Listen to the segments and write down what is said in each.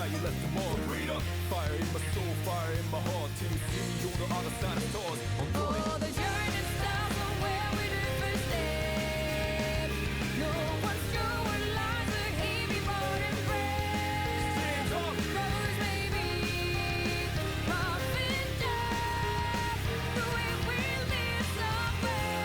how you left them all. Fire in my soul, fire in my heart, till you see me on the other side of stars. Oh, the journey starts from where we did first step. No one's sure what lies ahead before the breath. Rose maybe, rough and tough, the way we live somewhere.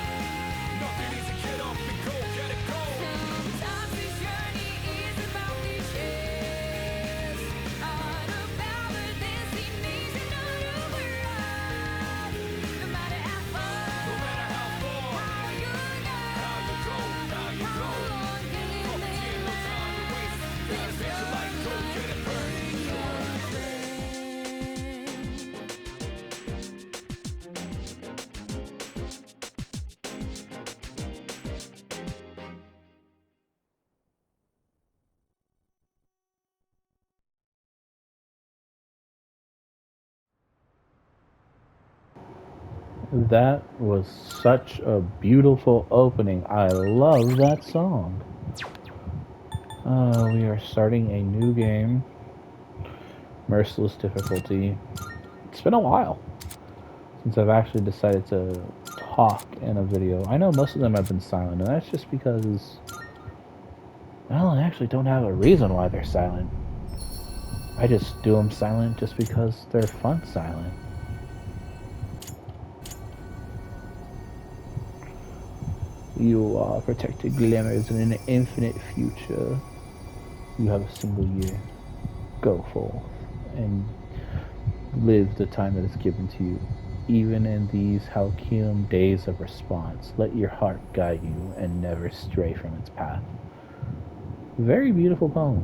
Nothing easy, get up and go, get it go. Sometimes this journey is about cliches, not about the destination of the world. No matter how far, No matter how far, how you go, how you go, how you how go. long can you Property and no time to waste. Gotta make your light go, get it burning. That was such a beautiful opening. I love that song. We are starting a new game. Merciless difficulty. It's been a while since I've actually decided to talk in a video. I know most of them have been silent, and that's just because, well, I actually don't have a reason why they're silent. I just do them silent just because they're fun silent. You are protected glimmers in an infinite future. You have a single year. Go forth and live the time that is given to you. Even in these halcyon days of response, let your heart guide you and never stray from its path. Very beautiful poem.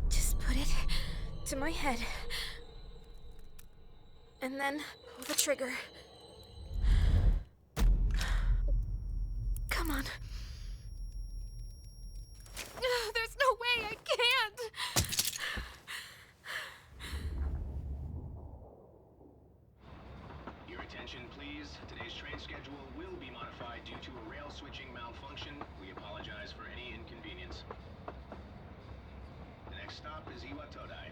Just put it to my head. And then pull the trigger. Come on. There's no way I can't. Your attention, please. Today's train schedule will be modified due to a rail switching malfunction. We apologize for any inconvenience. The next stop is Iwatodai.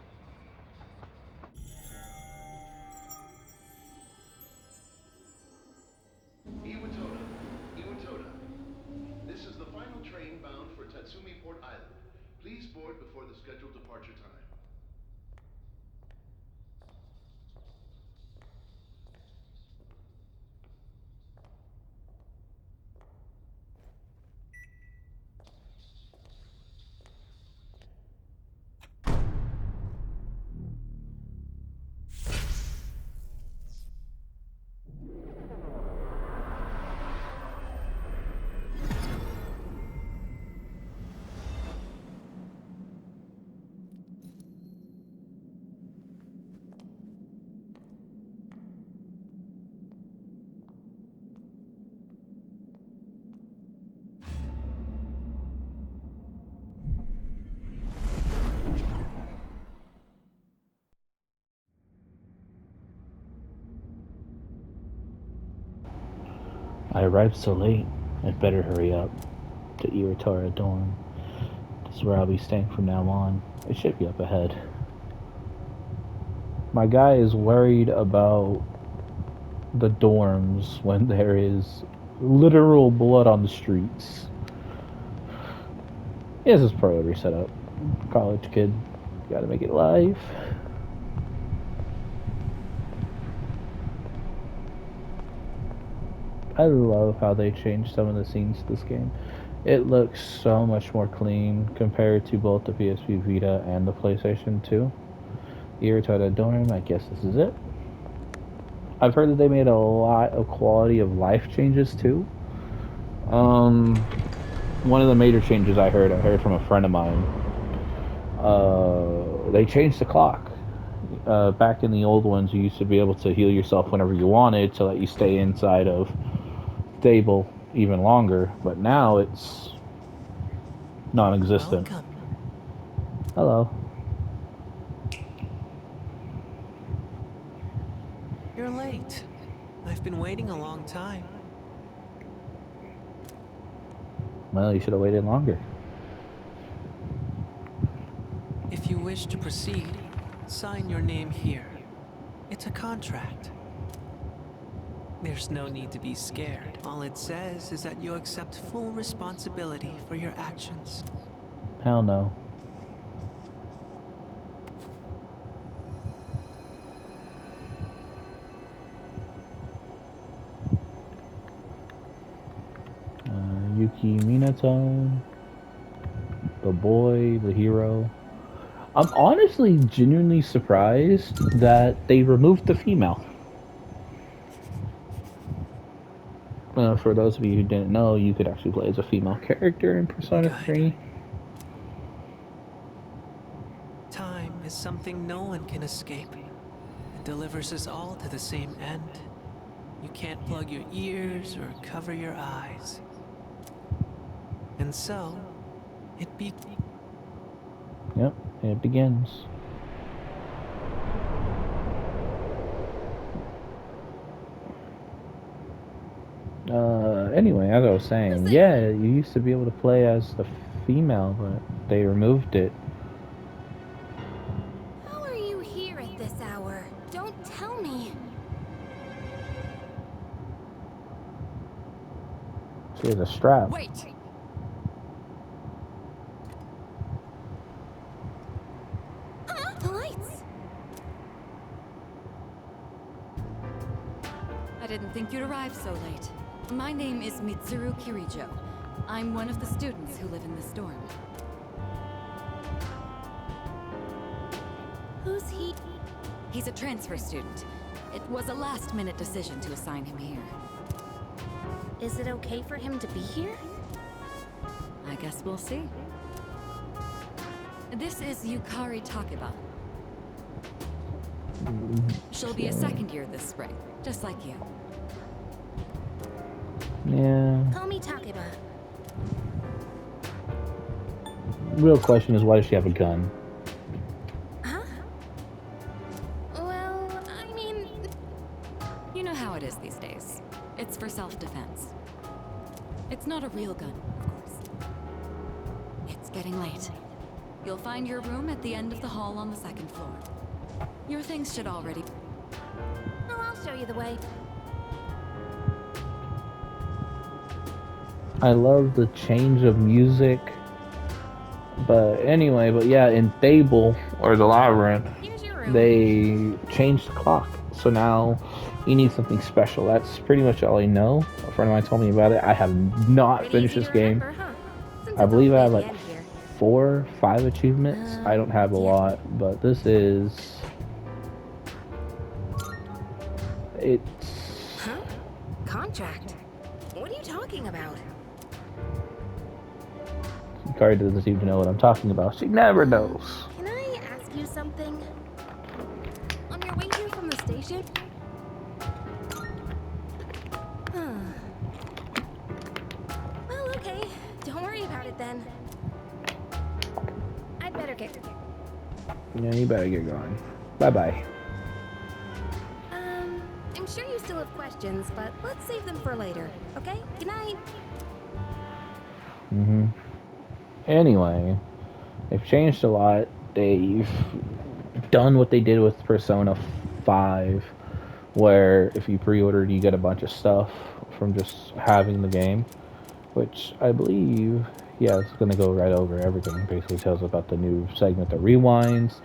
Iwatoda. This is the final train bound for Tatsumi Port Island. Please board before the scheduled departure time. I arrived so late. I'd better hurry up to Iwatara dorm. This is where I'll be staying from now on. It should be up ahead. My guy is worried about the dorms when there is literal blood on the streets. He has his priority set up. College kid. Gotta make it live. I love how they changed some of the scenes to this game. It looks so much more clean compared to both the PSP Vita and the PlayStation 2. Irritada Dorm, I guess this is it. I've heard that they made a lot of quality of life changes too. One of the major changes I heard from a friend of mine. They changed the clock. Back in the old ones, you used to be able to heal yourself whenever you wanted to let you stay inside of stable even longer, but now it's non-existent. Welcome. Hello. You're late. I've been waiting a long time. Well, you should have waited longer. If you wish to proceed, sign your name here. It's a contract. There's no need to be scared. All it says is that you accept full responsibility for your actions. Hell no. Yuki Minato, the boy, the hero. I'm honestly genuinely surprised that they removed the female. For those of you who didn't know, you could actually play as a female character in Persona Good. 3. Time is something no one can escape. It delivers us all to the same end. You can't plug your ears or cover your eyes. And so, Yep, it begins. Anyway, as I was saying, yeah, you used to be able to play as the female, but they removed it. How are you here at this hour? Don't tell me. She has a strap. Wait! Huh? The lights! I didn't think you'd arrive so late. My name is Mitsuru Kirijo. I'm one of the students who live in this dorm. Who's he? He's a transfer student. It was a last-minute decision to assign him here. Is it okay for him to be here? I guess we'll see. This is Yukari Takeba. She'll be a second year this spring, just like you. Yeah. Call me Takeba. Real question is, why does she have a gun? Huh? Well, I mean... You know how it is these days. It's for self-defense. It's not a real gun, of course. It's getting late. You'll find your room at the end of the hall on the second floor. Your things should already... Oh, I'll show you the way. I love the change of music. But anyway, yeah, in Fable, or the Labyrinth, Here's your room. they changed the clock. So now you need something special. That's pretty much all I know. A friend of mine told me about it. I have not Pretty finished easy this to game. remember, huh? Since I it's believe I have all the like end here. 4, 5 achievements. I don't have a yeah. lot, but this is... It's... Huh? Contract? What are you talking about? Kari doesn't seem to know what I'm talking about. She never knows. Can I ask you something? On your way here from the station? Well, okay. Don't worry about it then. I'd better get... Yeah, you better get going. Bye-bye. I'm sure you still have questions, but let's save them for later, okay? Good night. Anyway, they've changed a lot. They've done what they did with Persona 5, where if you pre-ordered, you get a bunch of stuff from just having the game, which I believe, yeah, it's going to go right over everything. Basically tells about the new segment that rewinds.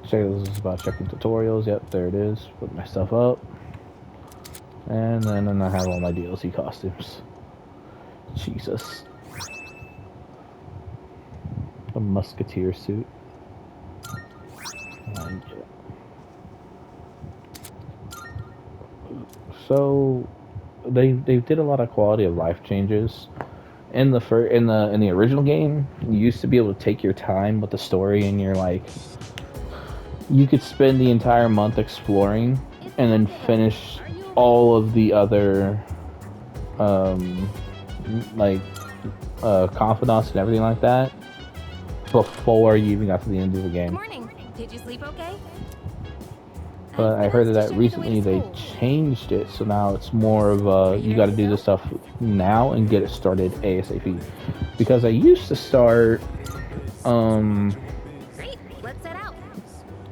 This is about checking tutorials. Yep, there it is. Put my stuff up. And then I have all my DLC costumes. Jesus. A musketeer suit. So, they did a lot of quality of life changes. In the original game, you used to be able to take your time with the story, and you're like, you could spend the entire month exploring, and then finish all of the other, um, like, confidants and everything like that before you even got to the end of the Good game. morning. Did you sleep okay? But I heard that recently they changed it, so now it's more of you got to do this stuff now and get it started ASAP. Because I used to start, Great. Let's set out.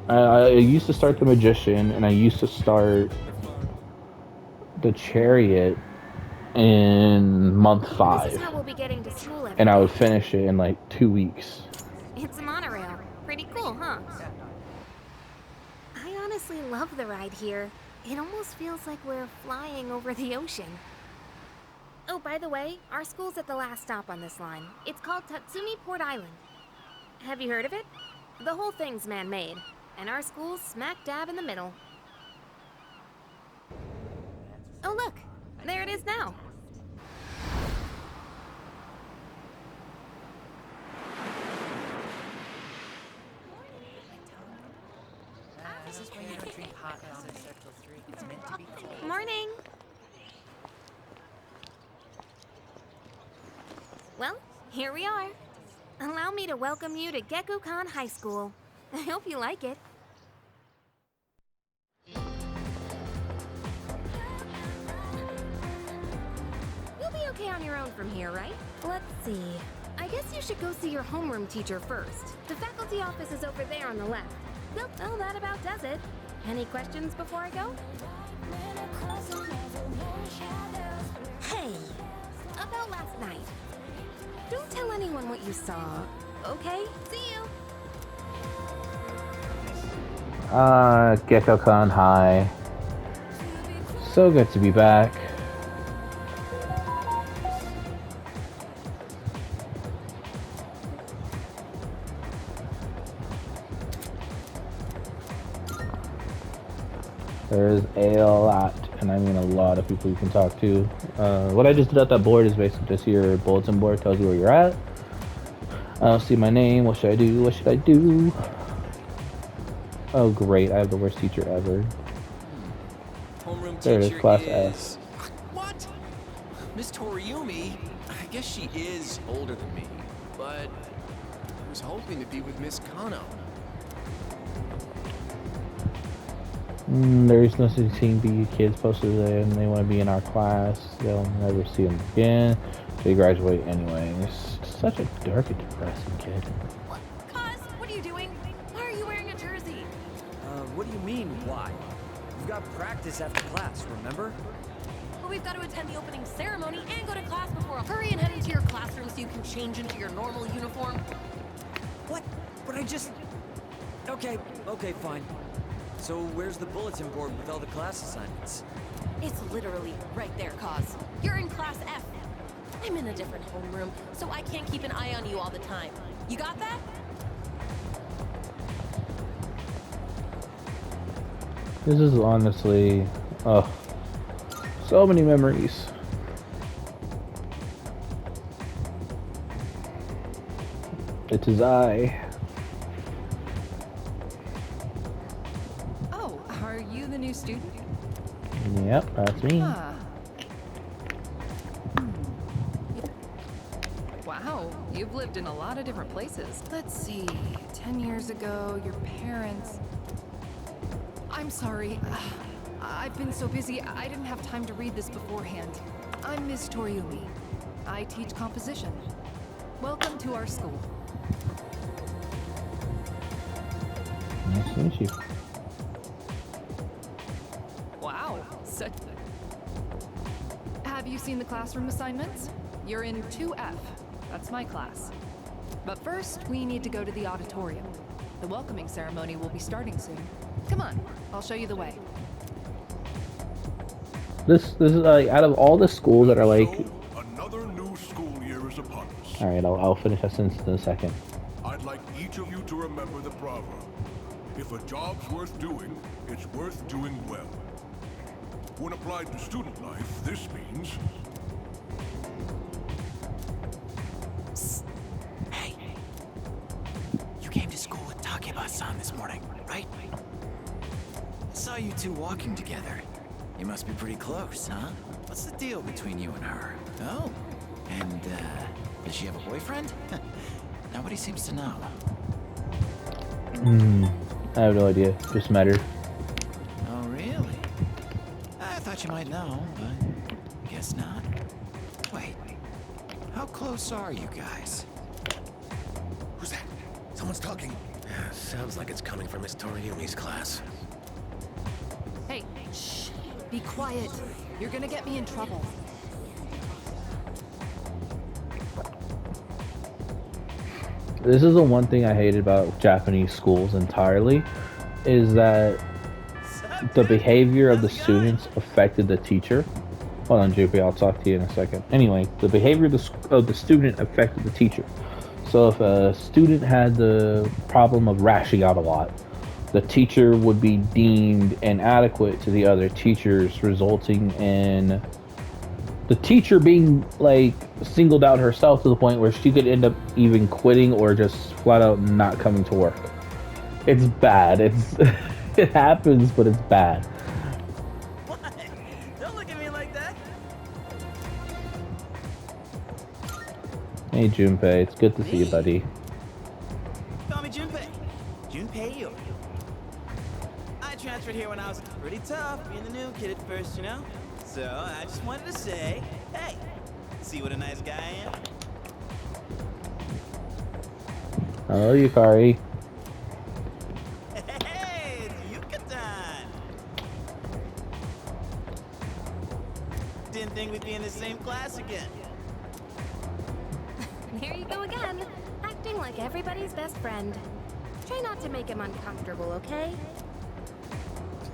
I used to start the magician, and I used to start the chariot in month This is 5, how we'll be getting to school every and I day. would finish it in like 2 weeks. It's a monorail. Pretty cool, huh? I honestly love the ride here. It almost feels like we're flying over the ocean. Oh, by the way, our school's at the last stop on this line. It's called Tatsumi Port Island. Have you heard of it? The whole thing's man-made, and our school's smack dab in the middle. Oh, look! There it is now. This is why you don't drink hot out in Central 3. It's meant to be cold. Morning! Well, here we are. Allow me to welcome you to Gekukan High School. I hope you like it. You'll be okay on your own from here, right? Let's see. I guess you should go see your homeroom teacher first. The faculty office is over there on the left. Nope, well, that about does it. Any questions before I go? Hey, about last night. Don't tell anyone what you saw, okay? See you! Gecko-con, hi. So good to be back. There's a lot, and I mean a lot of people you can talk to. What I just did at that board is basically just your bulletin board, tells you where you're at. I don't see my name, what should I do, what should I do? Oh great, I have the worst teacher ever. Homeroom There it is, teacher class is... S. What? Miss Toriumi? I guess she is older than me, but I was hoping to be with Miss Kano. There's no such thing be kids posted there and they want to be in our class. They'll never see them again. They graduate anyway. It's such a dark and depressing kid. Cuz, what are you doing? Why are you wearing a jersey? What do you mean, why? We've got practice after class, remember? But we've got to attend the opening ceremony and go to class before. Hurry and head into your classroom so you can change into your normal uniform. What? But I just... Okay, fine. So where's the bulletin board with all the class assignments? It's literally right there, Cause. You're in class F. I'm in a different homeroom, so I can't keep an eye on you all the time. You got that? This is honestly, so many memories. It is I. Oh, are you the new student? Yep, that's me. Huh. Wow, you've lived in a lot of different places. Let's see, 10 years ago, your parents... I'm sorry. I've been so busy, I didn't have time to read this beforehand. I'm Miss Toriumi. I teach composition. Welcome to our school. Nice to meet you. Wow, such... Have you seen the classroom assignments? You're in 2F. That's my class. But first, we need to go to the auditorium. The welcoming ceremony will be starting soon. Come on, I'll show you the way. This is like, out of all the schools that are like... So, another new school year is upon us. Alright, I'll finish that sentence in a second. I'd like each of you to remember the proverb. If a job's worth doing, it's worth doing well. when applied to student life, this means... Hey, you came to school with Takeba-san this morning, right? I saw you two walking together. You must be pretty close, huh? What's the deal between you and her? Oh, and, does she have a boyfriend? Nobody seems to know. I have no idea. Just met her. Oh, really? I thought you might know, but guess not. Wait, how close are you guys? Who's that? Someone's talking. Sounds like it's coming from Miss Toriumi's class. Hey, shh. Be quiet. You're gonna get me in trouble. This is the one thing I hate about Japanese schools entirely, is that the behavior of the students affected the teacher. Hold on, JP, I'll talk to you in a second. Anyway, the behavior of the student affected the teacher. So if a student had the problem of rashing out a lot, the teacher would be deemed inadequate to the other teachers, resulting in the teacher being like singled out herself to the point where she could end up even quitting or just flat out not coming to work. It's bad. It happens, but it's bad. What? Don't look at me like that. Hey Junpei, it's good to see you, buddy. Call me Junpei. Junpei Yo. I transferred here when I was pretty tough, being the new kid at first, you know? So I just wanted to say, hey, see what a nice guy I am? Hello, Yukari. Hey, it's Yucatan. Didn't think we'd be in the same class again. Here you go again, acting like everybody's best friend. Try not to make him uncomfortable, okay?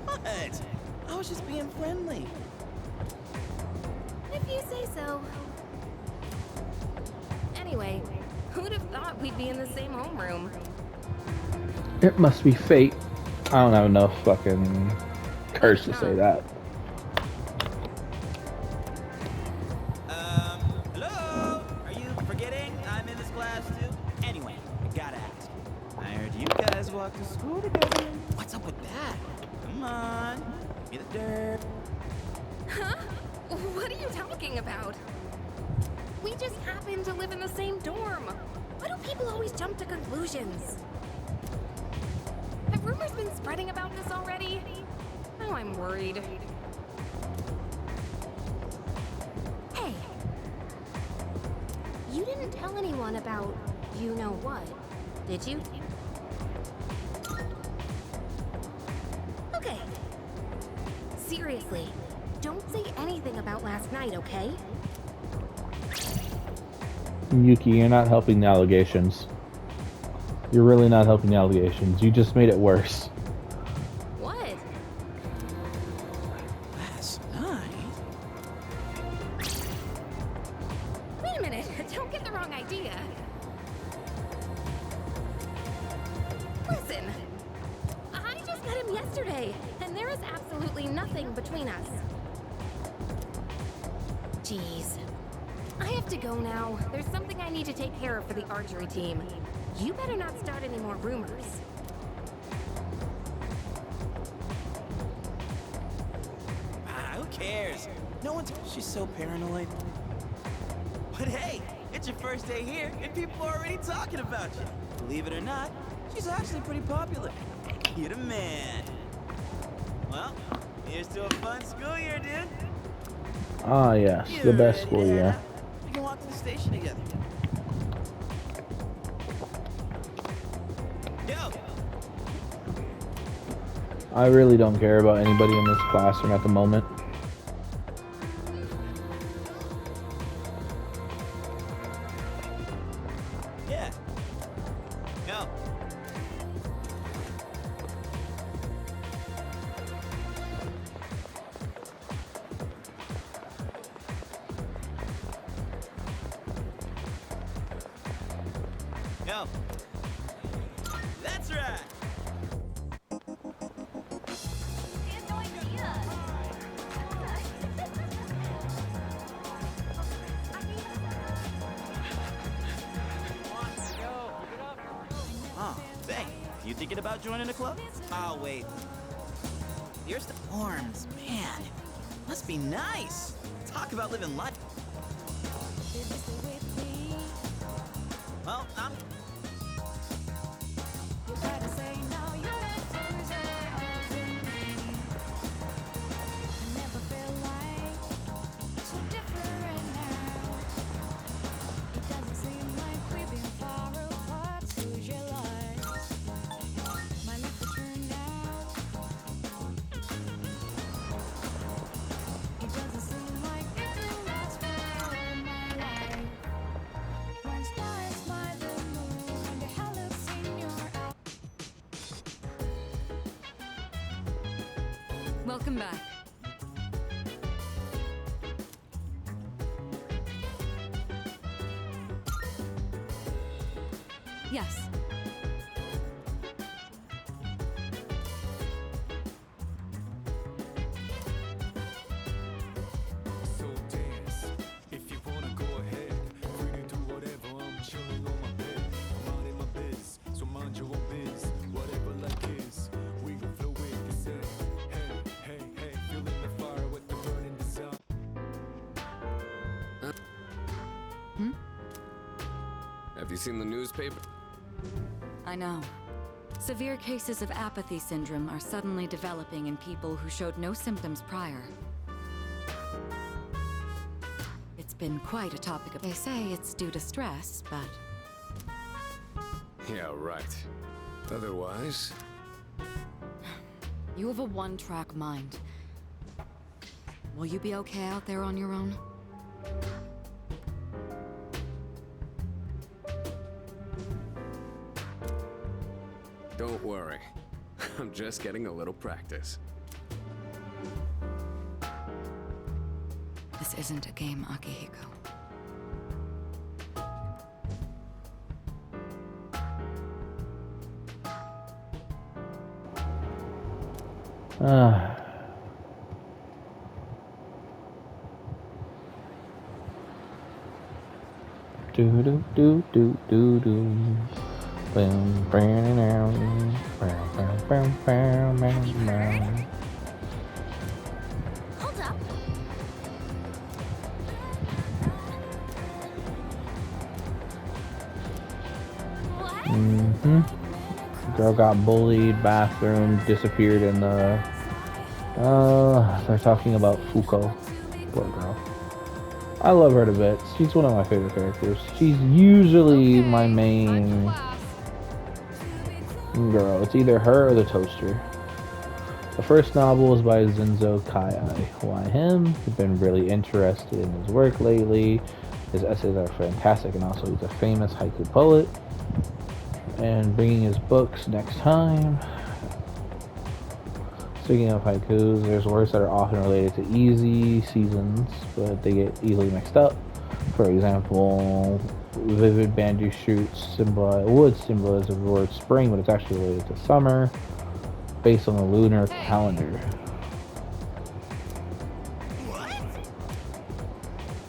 What? I was just being friendly. If you say so. Anyway, who'd have thought we'd be in the same homeroom? It must be fate. I don't have enough fucking courage to say that. Hello? Are you forgetting I'm in this class too? Anyway, I gotta ask. I heard you guys walk to school together. What's up with that? Come on, give me the dirt. Huh? What are you talking about? We just happen to live in the same dorm. Why do people always jump to conclusions? Have rumors been spreading about this already? Now I'm worried. Hey. You didn't tell anyone about you know what, did you? Okay. Seriously, don't say anything about last night, okay? Yuki, you're not helping the allegations. You're really not helping the allegations. You just made it worse. What? Last night? Wait a minute, don't get the wrong idea. Listen, I just met him yesterday, and there is absolutely nothing between us. Jeez. I have to go now. There's something I need to take care of for the archery team. You better not start any more rumors. Who cares? No one's... She's so paranoid. But hey, it's your first day here, and people are already talking about you. Believe it or not, she's actually pretty popular. You're the man. Well, here's to a fun school year, dude. Ah, yes, the best school year. We can walk to the station together. Yo! I really don't care about anybody in this classroom at the moment. Yeah. Yo. Yo. That's right. You thinking about joining a club? Oh, wait. You're still forms, man. Must be nice. Talk about living life. Well, I'm... Welcome back. Yes. So dance, if you wanna go ahead. Free to do whatever, I'm chilling on my bed. I'm out in my biz, so mind your own biz. Whatever life is, we gon' flow with this head. Hey, hey, hey, feeling the fire with the burning desire. Have you seen the newspaper? I know. Severe cases of apathy syndrome are suddenly developing in people who showed no symptoms prior. It's been quite a topic of... They say it's due to stress, but... Yeah, right. Otherwise... You have a one-track mind. Will you be okay out there on your own? Don't worry. I'm just getting a little practice. This isn't a game, Akihiko. Do do do do do do. Boom, bam, bam, bam, bam, bam, bam, bam. Hold up. Girl got bullied, bathroom, disappeared in the... they're talking about Fuko. Poor girl. I love her to bits. She's one of my favorite characters. She's usually my main girl. It's either her or the toaster. The first novel is by Zenzo Kai. Why him? I've been really interested in his work lately. His essays are fantastic, and also he's a famous haiku poet. And bringing his books next time. Speaking of haikus, there's words that are often related to easy seasons, but they get easily mixed up. For example, vivid bandu shoots would symbolize the word spring, but it's actually related to summer, based on the lunar calendar.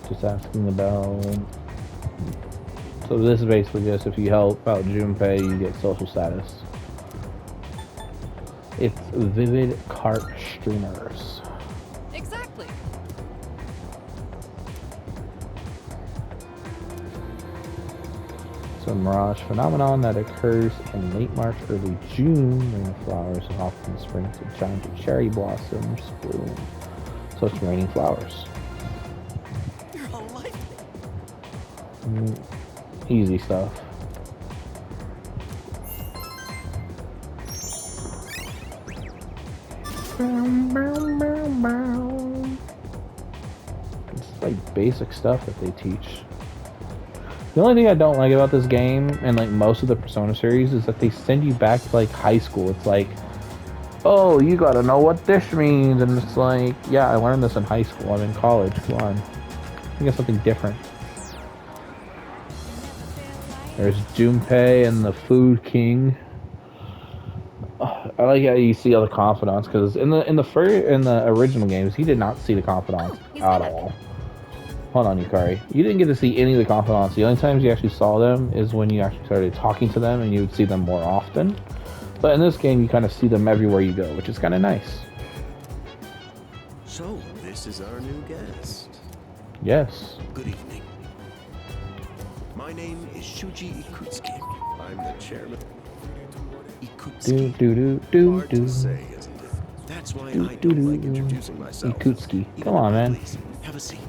Just asking about... So this is basically just if you help out Junpei, you get social status. It's vivid cart streamers. Exactly. It's a mirage phenomenon that occurs in late March, early June, when the flowers often spring to giant cherry blossoms bloom. So it's raining flowers. You're all like... Easy stuff. It's like basic stuff that they teach. The only thing I don't like about this game and like most of the Persona series is that they send you back to like high school. It's like, oh, you gotta know what this means, and it's like, yeah, I learned this in high school. I'm in college. Come on, I get something different. There's Junpei and the Food King. I like how you see all the confidants, because in the original games he did not see the confidants at all. Hold on, Yukari. You didn't get to see any of the confidants. The only times you actually saw them is when you actually started talking to them, and you would see them more often. But in this game, you kind of see them everywhere you go, which is kind of nice. So, this is our new guest. Yes. Good evening. My name is Shuji Ikutsuki. I'm the chairman. Do Ikutsuki. do do do Hard do. to say, isn't it? That's why Do, I do, don't do, like do. introducing myself. Ikutsuki. Even Come on, man. Please, have a seat.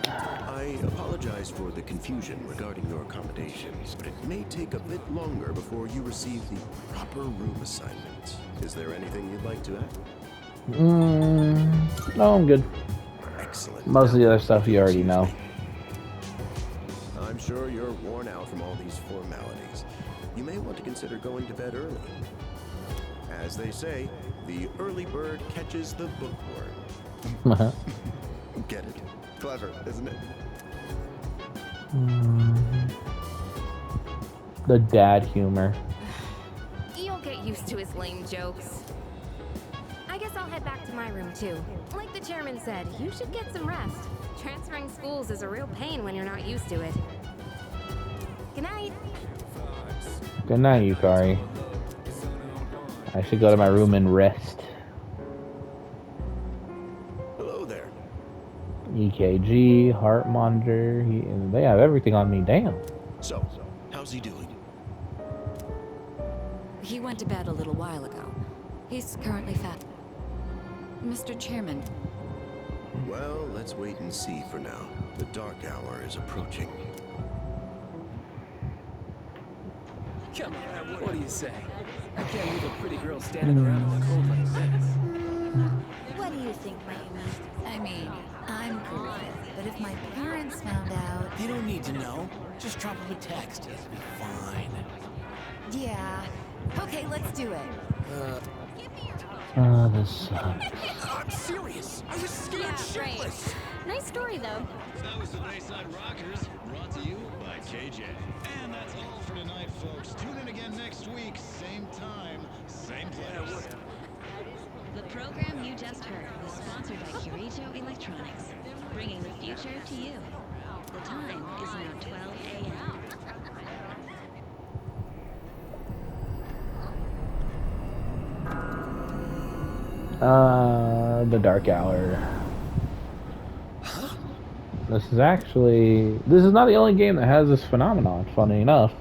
I apologize for the confusion regarding your accommodations, but it may take a bit longer before you receive the proper room assignment. Is there anything you'd like to add? No, I'm good. Excellent. Most of the other stuff you already know. I'm sure you're worn out from all these formalities. You may want to consider going to bed early. As they say, the early bird catches the bookworm. Get it? Clever, isn't it? The dad humor. You'll get used to his lame jokes. I guess I'll head back to my room too. Like the chairman said, you should get some rest. Transferring schools is a real pain when you're not used to it. Good night. Good night, Yukari. I should go to my room and rest. Hello there. EKG, heart monitor. They have everything on me. Damn. So, how's he doing? He went to bed a little while ago. He's currently fat. Mr. Chairman. Well, let's wait and see for now. The dark hour is approaching. Come on, what do you say? I can't leave a pretty girl standing around in the cold like this. What do you think, Naomi? I mean, I'm cool with it, but if my parents found out... You don't need to know. Just drop them a text. It'll be fine. Yeah. Okay, let's do it. This sucks. I'm serious. I was scared shitless. Nice story, though. That was the Bayside Rockers, brought to you by KJ. And that's all for tonight, folks. Tune in again next week, same time, same place. The program you just heard was sponsored by Kirito Electronics, bringing the future to you. The time is now 12 a.m. The Dark Hour. This is not the only game that has this phenomenon, funny enough.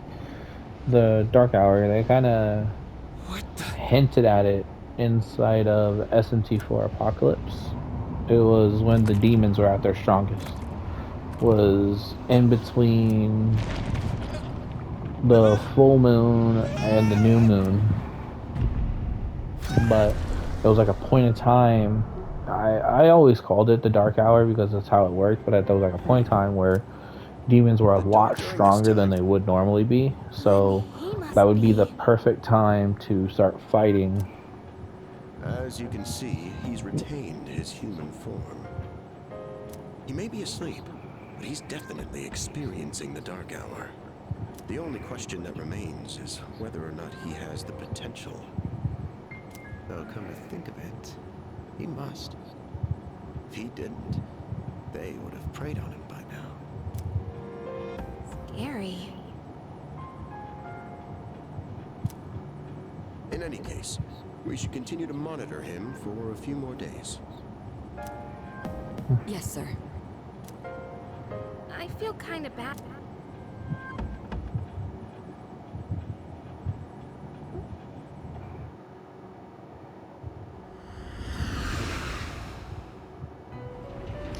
The Dark Hour, they kind of hinted at it inside of SMT4 Apocalypse. It was when the demons were at their strongest. Was in between the full moon and the new moon. But it was like a point in time. I always called it the Dark Hour because that's how it worked, but there was like a point in time where demons were a lot stronger than they would normally be. So that would be the perfect time to start fighting. As you can see, he's retained his human form. He may be asleep, but he's definitely experiencing the Dark Hour. The only question that remains is whether or not he has the potential. Though, come to think of it, he must. If he didn't, they would have preyed on him by now. Scary. In any case, we should continue to monitor him for a few more days. Yes, sir. I feel kind of bad.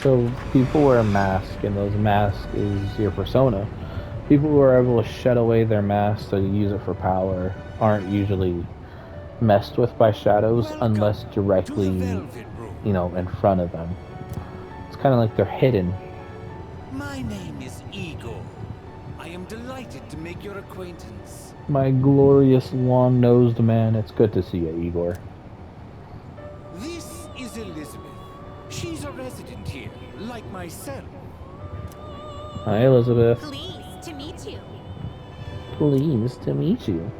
So people wear a mask, and those masks is your persona. People who are able to shed away their mask to use it for power aren't usually messed with by shadows unless directly, in front of them. It's kind of like they're hidden. My name is Igor. I am delighted to make your acquaintance. My glorious long-nosed man, it's good to see you, Igor. This is Elizabeth. She's a resident here, like myself. Hi, Elizabeth. Pleased to meet you. Pleased to meet you.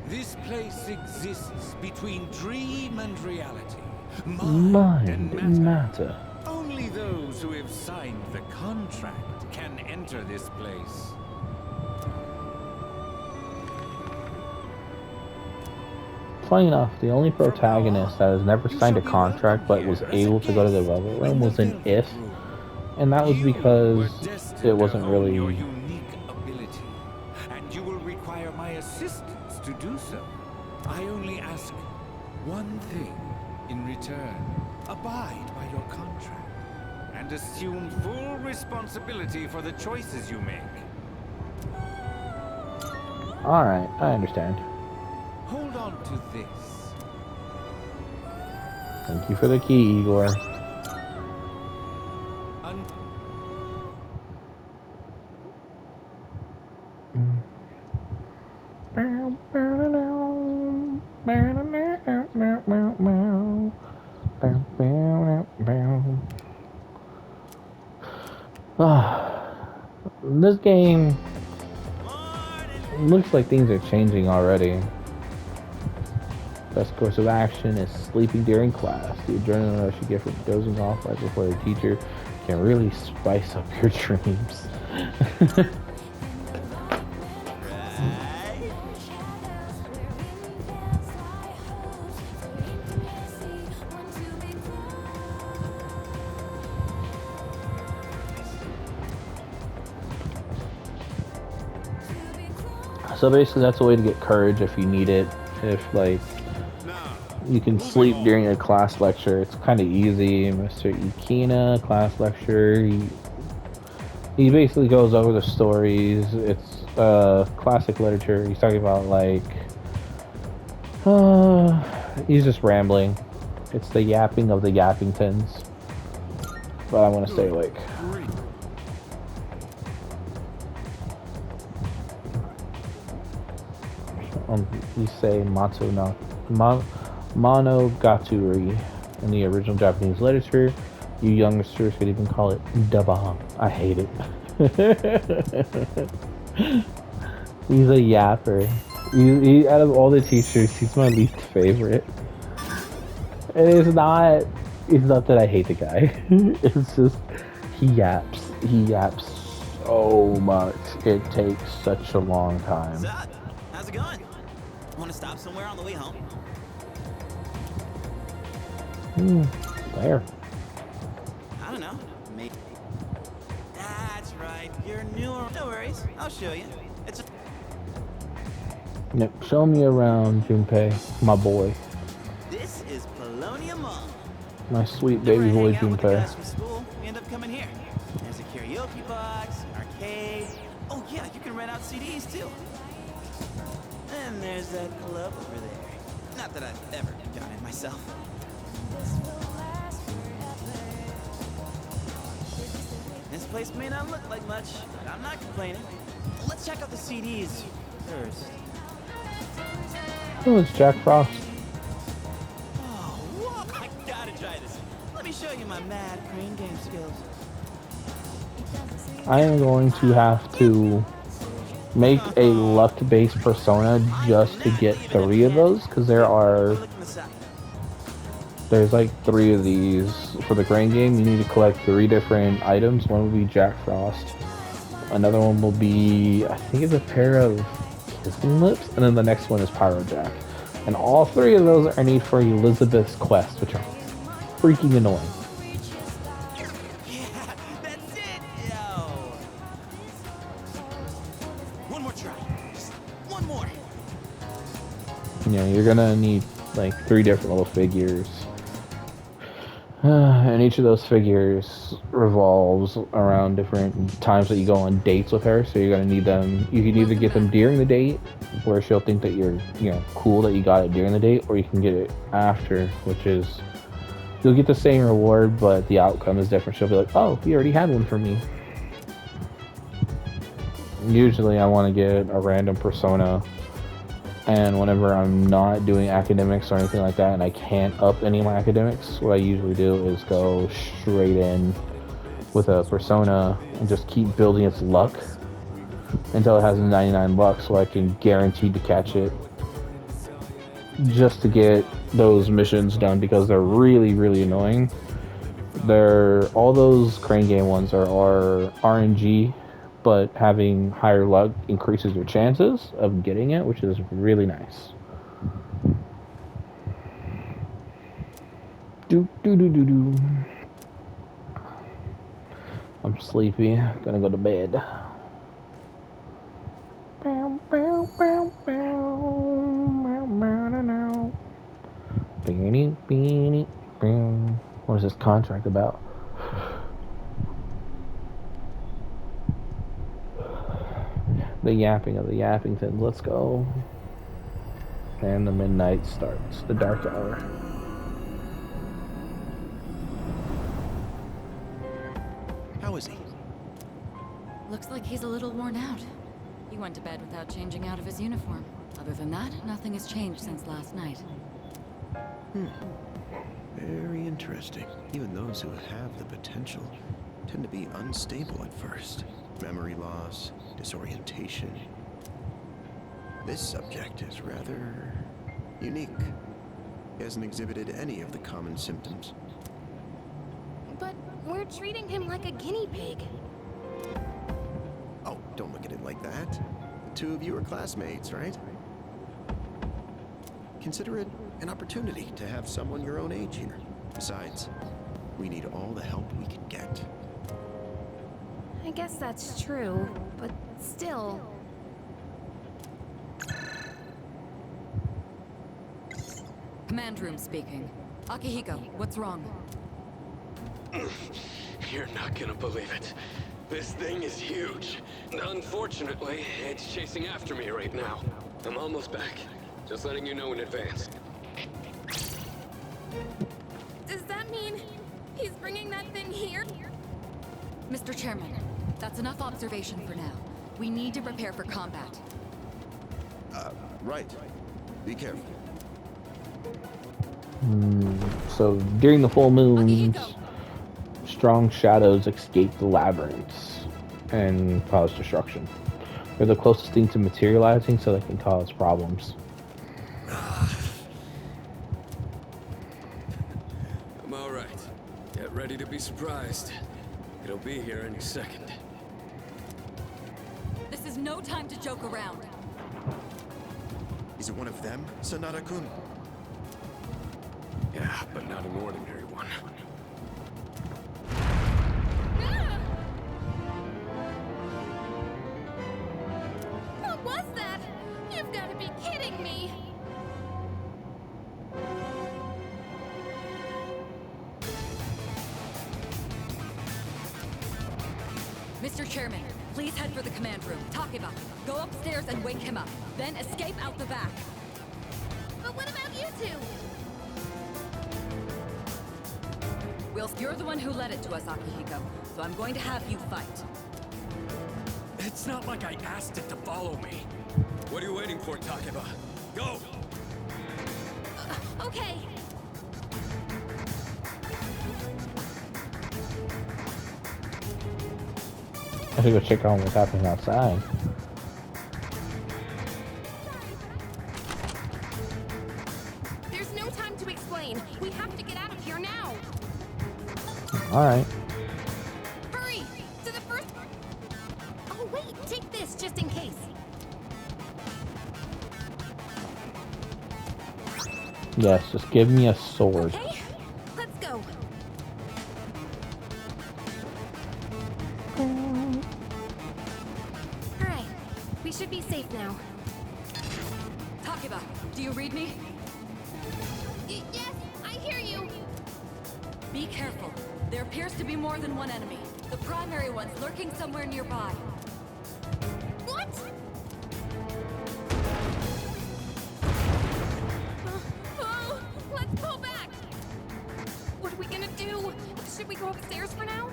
This place exists between dream and reality. Mind and matter. Only those who have signed the contract can enter this place. Funny enough, the only protagonist that has never signed a contract but was able to go to the Velvet Room was in If, and that was because it wasn't Your really. unique ability, and you will require my assistance to do so. I only ask one thing in return. Abide by your contract and assume full responsibility for the choices you make. Alright, I understand. Hold on to this. Thank you for the key, Igor. This game looks like things are changing already. Best course of action is sleeping during class. The adrenaline rush you get from dozing off right before the teacher can really spice up your dreams. So basically that's a way to get courage if you need it. If like you can sleep during a class lecture, it's kind of easy. Mr. Ikina class lecture, he basically goes over the stories. It's classic literature. He's talking about like he's just rambling. It's the yapping of the Yappingtons. But I want to say like you say Monogatari in the original Japanese literature. You youngsters could even call it daba. I hate it. He's a yapper. Out of all the teachers, he's my least favorite. And it's not that I hate the guy. It's just he yaps. He yaps so much. It takes such a long time. What's up? How's it going? Want to stop somewhere on the way home? There. I don't know. Maybe. That's right. You're new. No worries. I'll show you. It's a... Yep. Show me around, Junpei, my boy. This is Polonia Mall. My sweet baby boy, Junpei. From school, we end up coming here. There's a karaoke box, an arcade. Oh yeah, you can rent out CDs too. And there's that club over there. Not that I've ever done it myself. This place may not look like much, but I'm not complaining. Let's check out the CDs first. Oh, it's Jack Frost. Oh, whoa! I gotta try this. Let me show you my mad crane game skills. I am going to have to make a luck-based persona just to get 3 of those, because there's like 3 of these. For the crane game, you need to collect 3 different items. One will be Jack Frost. Another one will be, I think it's a pair of Kissing Lips, and then the next one is Pyro Jack. And all 3 of those are needed for Elizabeth's quest, which are freaking annoying. Yeah, that's it, yo. One more try. Just one more. You know, you're gonna need like 3 different little figures. And each of those figures revolves around different times that you go on dates with her. So you're gonna need them. You can either get them during the date, where she'll think that you're, cool that you got it during the date, or you can get it after, which is you'll get the same reward, but the outcome is different. She'll be like, "Oh, you already had one for me." Usually, I want to get a random persona. And whenever I'm not doing academics or anything like that, and I can't up any of my academics, what I usually do is go straight in with a persona and just keep building its luck until it has 99 luck, so I can guarantee to catch it just to get those missions done, because they're really, really annoying. All those crane game ones are RNG, but having higher luck increases your chances of getting it, which is really nice. Do do do do do. I'm sleepy. Gonna go to bed. What is this contract about? The yapping of the yapping thing. Let's go. And the midnight starts. The dark hour. How is he? Looks like he's a little worn out. He went to bed without changing out of his uniform. Other than that, nothing has changed since last night. Very interesting. Even those who have the potential tend to be unstable at first. Memory loss, disorientation. This subject is rather unique. He hasn't exhibited any of the common symptoms. But we're treating him like a guinea pig. Oh, don't look at it like that. The two of you are classmates, right? Consider it an opportunity to have someone your own age here. Besides, we need all the help we can get. I guess that's true, but still. Command room speaking. Akihiko, what's wrong? You're not gonna believe it. This thing is huge. Unfortunately, it's chasing after me right now. I'm almost back. Just letting you know in advance. Does that mean he's bringing that thing here? Mr. Chairman, that's enough observation for now. We need to prepare for combat. Right. Be careful. So during the full moons, strong shadows escape the labyrinths and cause destruction. They're the closest thing to materializing, so they can cause problems. I'm all right. Get ready to be surprised. It'll be here any second. This is no time to joke around. Is it one of them, Sanada-kun? Yeah, but not an ordinary one. What was that? You've got to be kidding me! Mr. Chairman, please head for the command room. Takeba, go upstairs and wake him up. Then escape out the back. But what about you two? You're the one who led it to us, Akihiko, so I'm going to have you fight. It's not like I asked it to follow me. What are you waiting for, Takeba? Go! Okay. I should go check on what's happening outside. There's no time to explain. We have to get out of here now. Alright. Hurry! To the first... Oh, wait. Take this, just in case. Yes, just give me a sword. Okay, let's go. Alright, we should be safe now. Takeba, do you read me? Yes, I hear you. Be careful. There appears to be more than one enemy. The primary one's lurking somewhere nearby. What? Oh, let's pull back. What are we gonna do? Should we go upstairs for now?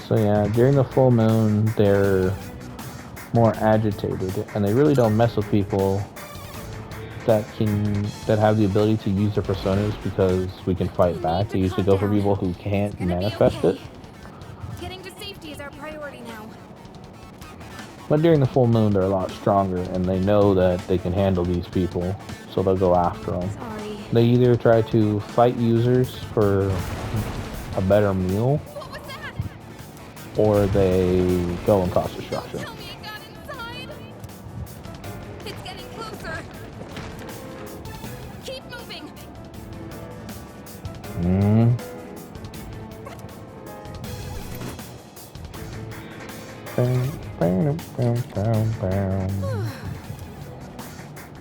So yeah, during the full moon, they're more agitated, and they really don't mess with people that have the ability to use their personas because we can fight back. They usually go for people who can't manifest it. Getting to safety is our priority now. But during the full moon, they're a lot stronger, and they know that they can handle these people, so they'll go after them. Sorry. They either try to fight users for a better meal, or they go and cause destruction. Mm.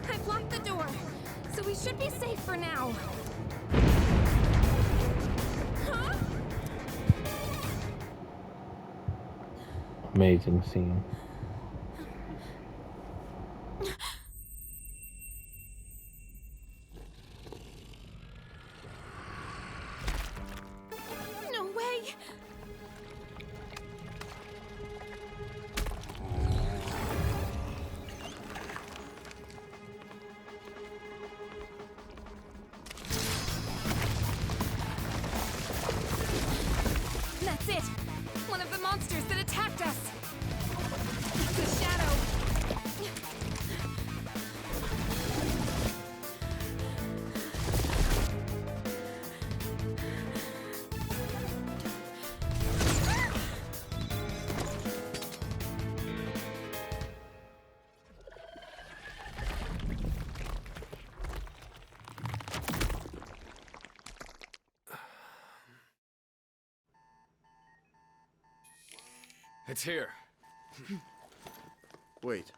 I've locked the door, so we should be safe for now. Huh? Amazing scene. No way! That's it! One of the monsters that attacked us! It's a shadow! It's here. Wait.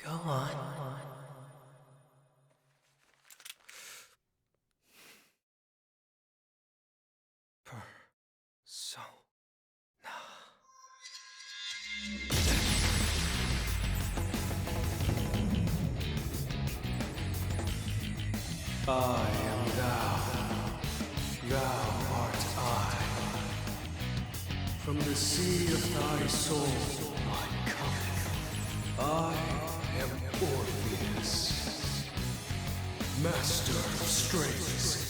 Go on. So. I am thou. Thou art I. From the sea of thy soul I come. I am Orpheus, master of strings.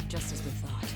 Just as we thought.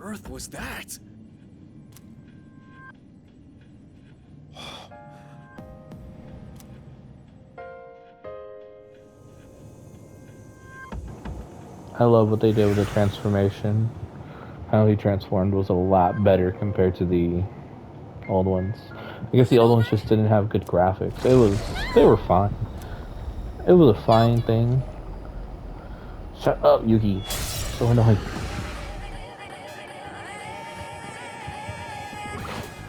Earth was that? I love what they did with the transformation. How he transformed was a lot better compared to the old ones. I guess the old ones just didn't have good graphics. They were fine. It was a fine thing. Shut up, Yuki. So annoying.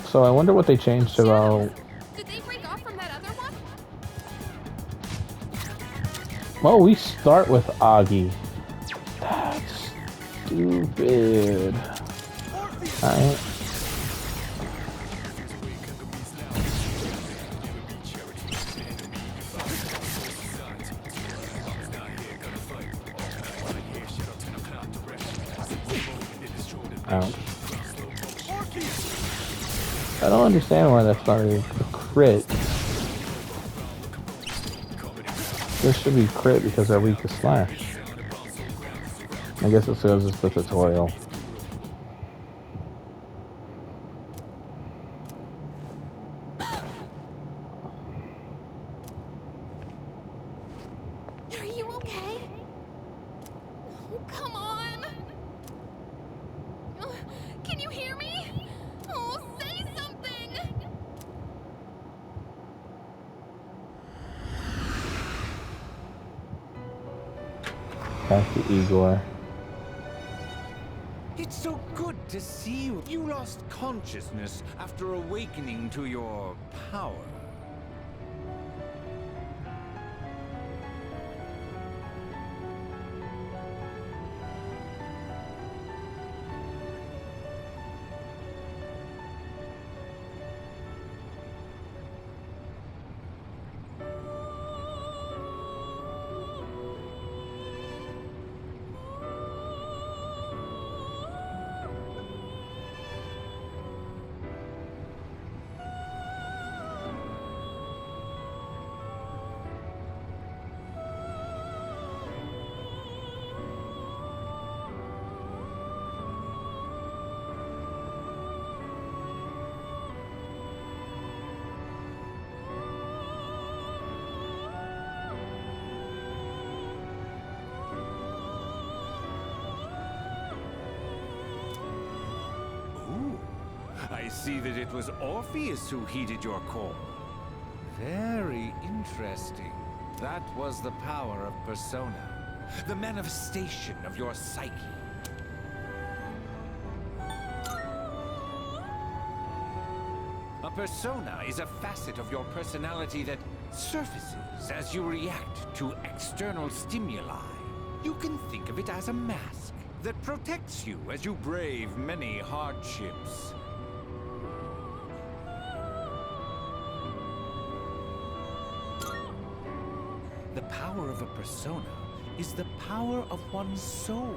So I wonder what they changed about. Did they break off from that other one? Well, we start with Augie. That's stupid. Alright. Ouch. I don't understand why that's not a crit. This should be crit because they're weak to slash. I guess it's because it's the tutorial. Are you okay? Oh, come on! Can you hear me? Oh, say something! Back to Igor. It's so good to see you. You lost consciousness after awakening to your power. I see that it was Orpheus who heeded your call. Very interesting. That was the power of persona, the manifestation of your psyche. A persona is a facet of your personality that surfaces as you react to external stimuli. You can think of it as a mask that protects you as you brave many hardships. The power of a persona is the power of one's soul.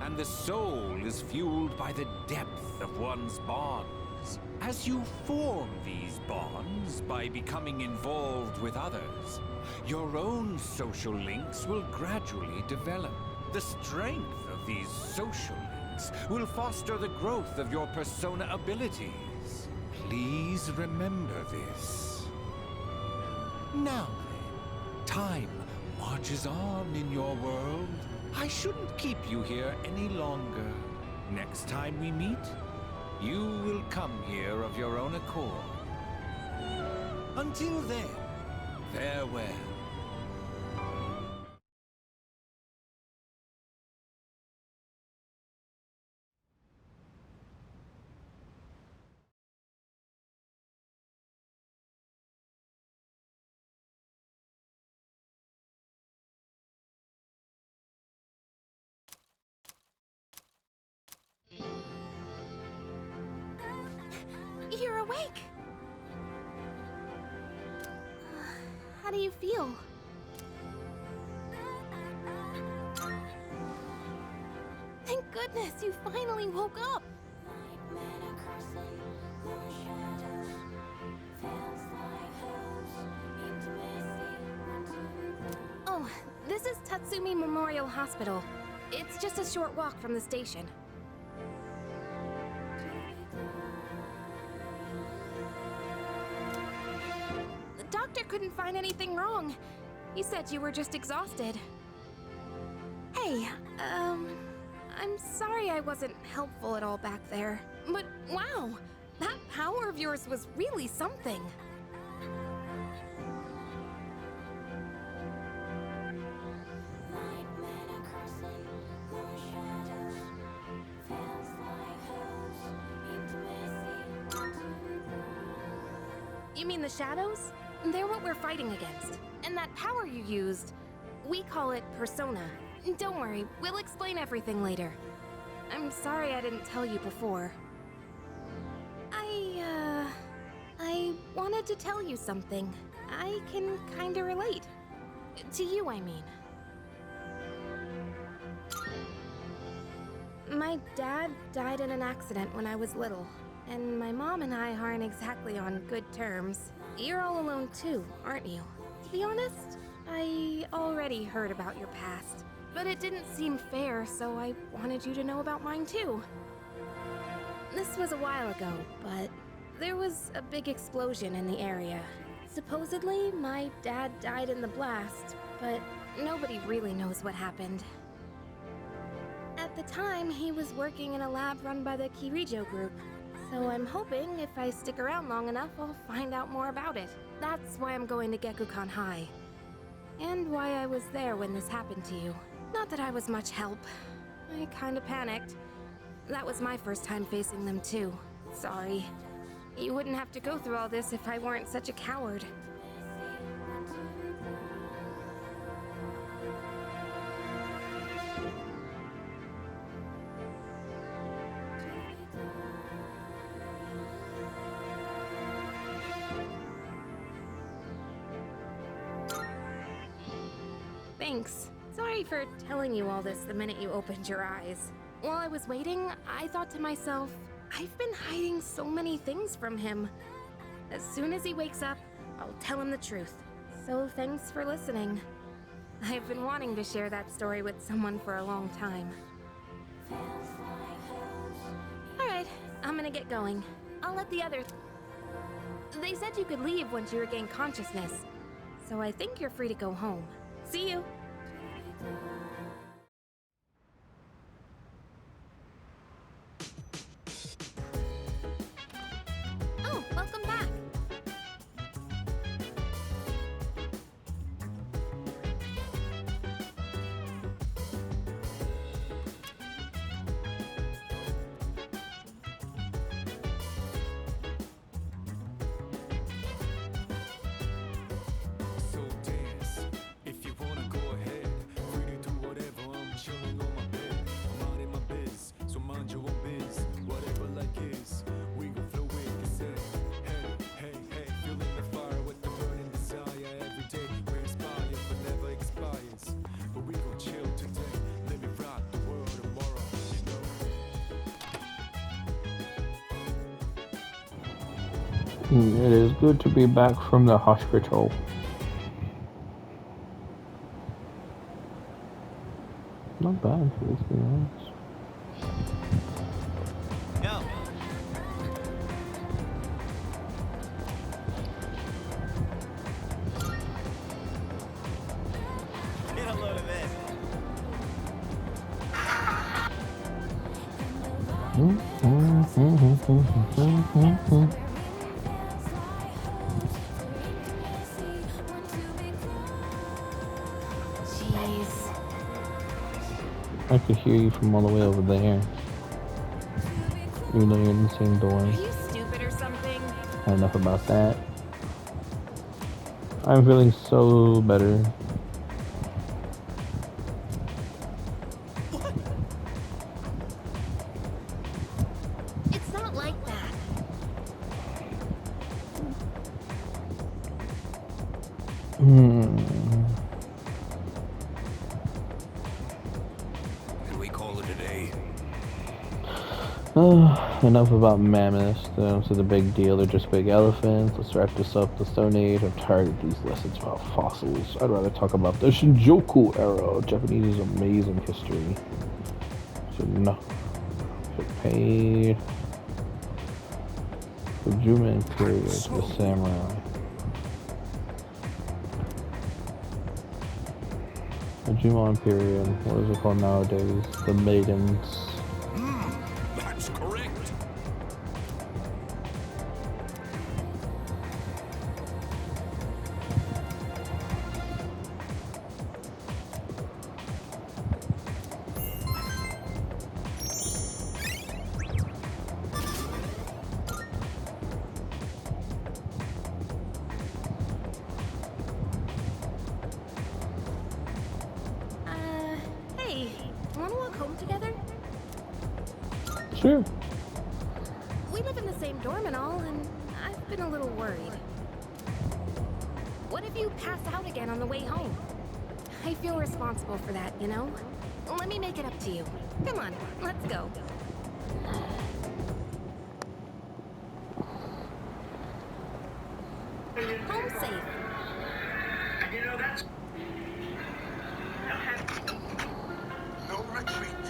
And the soul is fueled by the depth of one's bonds. As you form these bonds by becoming involved with others, your own social links will gradually develop. The strength of these social links will foster the growth of your persona abilities. Please remember this. Now, time marches on in your world. I shouldn't keep you here any longer. Next time we meet, you will come here of your own accord. Until then, farewell. You're awake! How do you feel? Thank goodness you finally woke up! Oh, this is Tatsumi Memorial Hospital. It's just a short walk from the station. The doctor couldn't find anything wrong. He said you were just exhausted. Hey, I'm sorry I wasn't helpful at all back there. But wow, that power of yours was really something. You mean the shadows? They're what we're fighting against. And that power you used, we call it persona. Don't worry, we'll explain everything later. I'm sorry I didn't tell you before. I wanted to tell you something. I can kinda relate. To you, I mean. My dad died in an accident when I was little, and my mom and I aren't exactly on good terms. You're all alone too, aren't you? To be honest, I already heard about your past, but it didn't seem fair, so I wanted you to know about mine too. This was a while ago, but there was a big explosion in the area. Supposedly, my dad died in the blast, but nobody really knows what happened. At the time, he was working in a lab run by the Kirijo group, so I'm hoping if I stick around long enough, I'll find out more about it. That's why I'm going to Gekukan High, and why I was there when this happened to you. Not that I was much help. I kinda panicked. That was my first time facing them too. Sorry. You wouldn't have to go through all this if I weren't such a coward. Thanks. Sorry for telling you all this the minute you opened your eyes. While I was waiting, I thought to myself, I've been hiding so many things from him. As soon as he wakes up, I'll tell him the truth. So thanks for listening. I've been wanting to share that story with someone for a long time. Alright, I'm gonna get going. I'll let the others... They said you could leave once you regain consciousness, so I think you're free to go home. See you! Oh, welcome back! So dance, if you wanna go ahead. Free to do whatever, I'm chilling on my bed. I'm minding my biz, so mind your own biz. Whatever like is, we gon' flow with this head. Hey, hey, hey, feeling the fire with the burning desire. Every day we're inspired, but never expires. But we gon' chill today, let me rock the world tomorrow, you know. It is good to be back from the hospital. Not bad for this, to be honest. Yo. Get a load of this. Jeez. I could hear you from all the way over there. Even though you're in the same door. Are you stupid or something? Enough about that. I'm feeling so better. It's not like that. Can we call it a day? Enough about mammoths. They don't see the big deal. They're just big elephants. Let's wrap this up. The Stone Age. I'm tired of these lessons about fossils. I'd rather talk about the Shinjuku era. Japanese amazing history. Should pay the Juman period to the samurai. The Jumon period. What is it called nowadays? The maidens. That's correct. Hey, wanna walk home together? Sure. We live in the same dorm and all, and I've been a little worried. What if you pass out again on the way home? I feel responsible for that, you know? let me make it up to you. Come on, let's go. Home safe. You know, that's... No retreat.